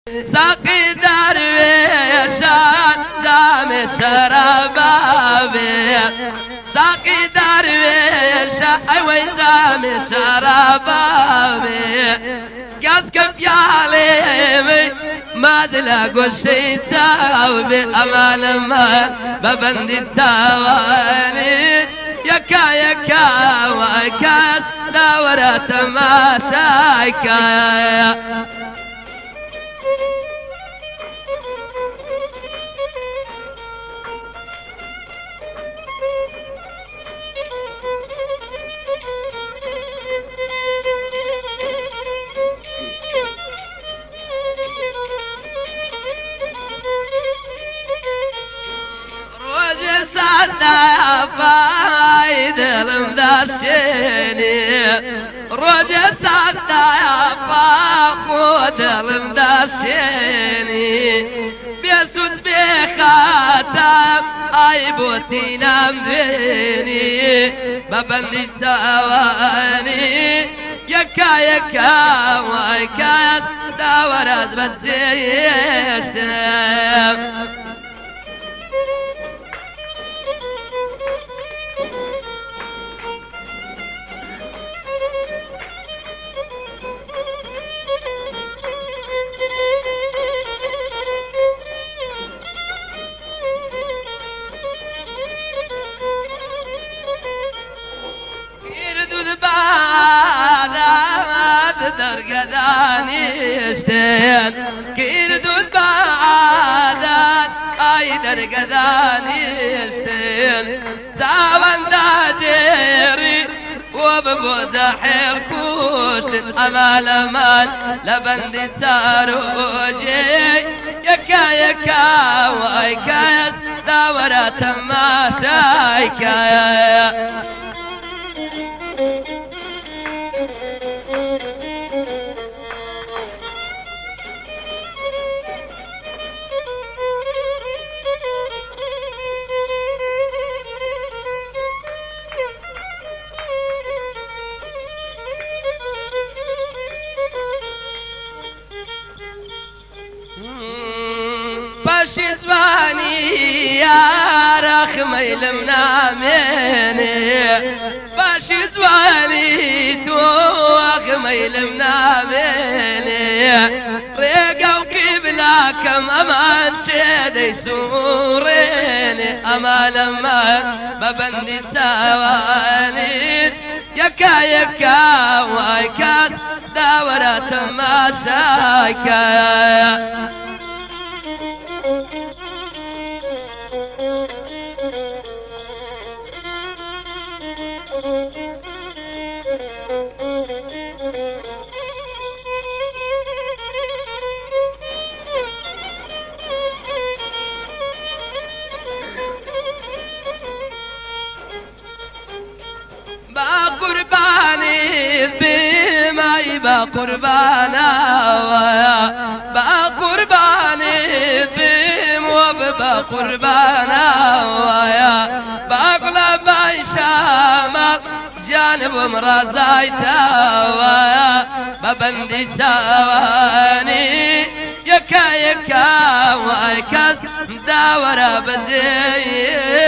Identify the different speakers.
Speaker 1: ساقي درويشان زام شرابابي ساقي درويشان ايوه زام شرابابي قاس كفيالي ما تلاقوا الشي تساوي امان ما بندي تساوي يكا يكا وكاس دورة تماشايكا فايد المدشيني رجع سعدا يا فاخود المدشيني بيسوس بخاتم اي بوتينا مديني ببندي سواني يكا يكا ويكاس دورات بتزيشتم درقدانيشتين كيردود بعدان اي درقدانيشتين ساوان داجيري وببوزح الكوشتين امال امال لبندي ساروجي يكا يكا وايكاس دورة تماشايكا باشي زواني يا رخمي المناميني باشي زواني تو رخمي المناميني ريقا وقبلا كم امان جيدي سوريني امان امان ببندي سواني يكا يكا وايكاس دورة تماشايكا قرباني بما يبقى قربانا بقى قرباني بما يبقى قربانا بقى باي شامل جانب مرازايتا ببندي سواني يكا يكا ويكاس دورة بزي